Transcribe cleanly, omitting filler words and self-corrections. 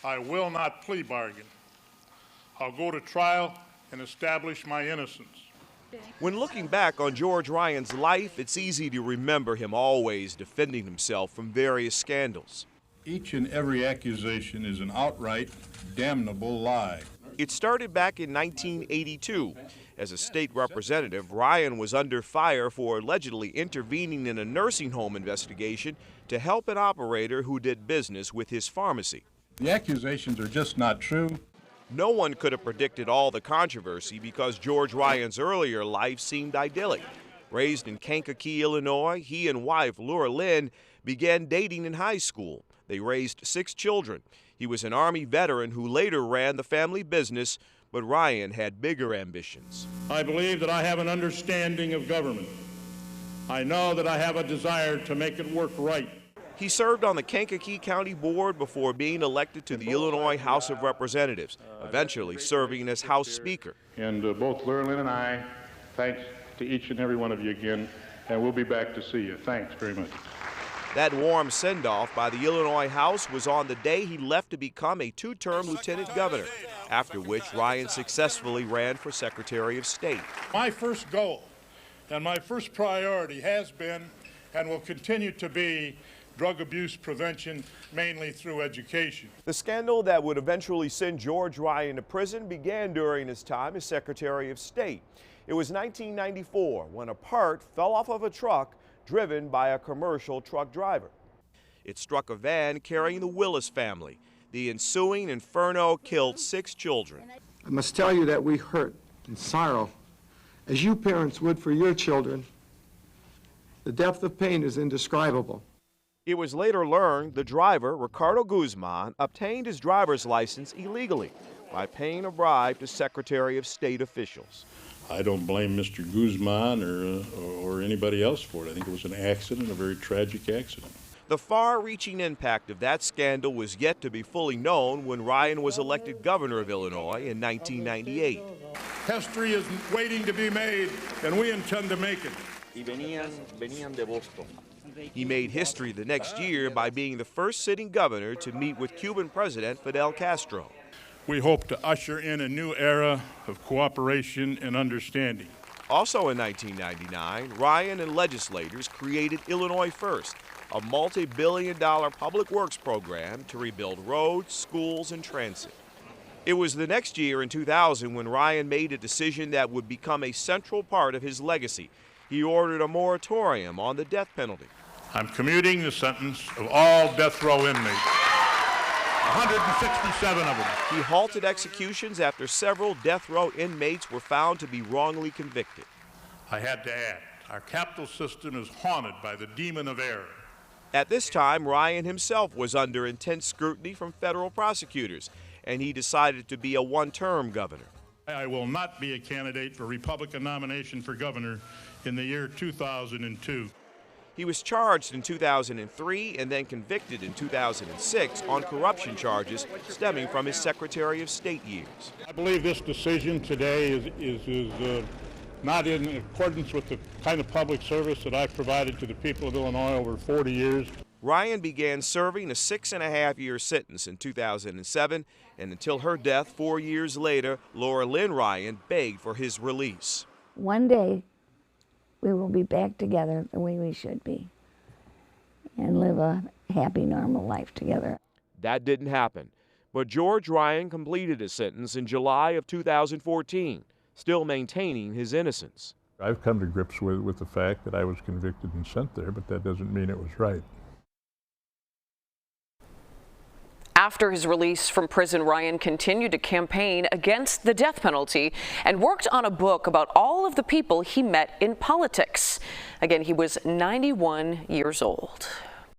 I will not plea bargain. I'll go to trial and establish my innocence. When looking back on George Ryan's life, it's easy to remember him always defending himself from various scandals. Each and every accusation is an outright damnable lie. It started back in 1982. As a state representative, Ryan was under fire for allegedly intervening in a nursing home investigation to help an operator who did business with his pharmacy. The accusations are just not true. No one could have predicted all the controversy because George Ryan's earlier life seemed idyllic. Raised in Kankakee, Illinois, he and wife Laura Lynn began dating in high school. They raised 6 children. He was an Army veteran who later ran the family business, but Ryan had bigger ambitions. I believe that I have an understanding of government. I know that I have a desire to make it work right. He served on the Kankakee County Board before being elected to the Illinois House of Representatives, eventually serving as House Speaker. And both Laura Lynn and I, thanks to each and every one of you again, and we'll be back to see you. Thanks very much. That warm send-off by the Illinois House was on the day he left to become a 2-term lieutenant governor, after which Ryan successfully ran for Secretary of State. My first goal and my first priority has been and will continue to be drug abuse prevention, mainly through education. The scandal that would eventually send George Ryan to prison began during his time as Secretary of State. It was 1994 when a part fell off of a truck driven by a commercial truck driver. It struck a van carrying the Willis family. The ensuing inferno killed 6 children. I must tell you that we hurt and sorrow, as you parents would for your children. The depth of pain is indescribable. It was later learned the driver, Ricardo Guzman, obtained his driver's license illegally by paying a bribe to Secretary of State officials. I don't blame Mr. Guzman or anybody else for it. I think it was an accident, a very tragic accident. The far-reaching impact of that scandal was yet to be fully known when Ryan was elected governor of Illinois in 1998. History is waiting to be made, and we intend to make it. He made history the next year by being the first sitting governor to meet with Cuban President Fidel Castro. We hope to usher in a new era of cooperation and understanding. Also in 1999, Ryan and legislators created Illinois First, a multi-billion-dollar public works program to rebuild roads, schools, and transit. It was the next year, in 2000, when Ryan made a decision that would become a central part of his legacy. He ordered a moratorium on the death penalty. I'm commuting the sentence of all death row inmates, 167 of them. He halted executions after several death row inmates were found to be wrongly convicted. I had to add, our capital system is haunted by the demon of error. At this time, Ryan himself was under intense scrutiny from federal prosecutors, and he decided to be a 1-term governor. I will not be a candidate for Republican nomination for governor in the year 2002. He was charged in 2003 and then convicted in 2006 on corruption charges stemming from his Secretary of State years. I believe this decision today is not in accordance with the kind of public service that I've provided to the people of Illinois over 40 years. Ryan began serving a 6.5-year sentence in 2007, and until her death 4 years later, Laura Lynn Ryan begged for his release. One day, we will be back together the way we should be and live a happy, normal life together. That didn't happen, but George Ryan completed his sentence in July of 2014, still maintaining his innocence. I've come to grips with the fact that I was convicted and sent there, but that doesn't mean it was right. After his release from prison, Ryan continued to campaign against the death penalty and worked on a book about all of the people he met in politics. Again, he was 91 years old.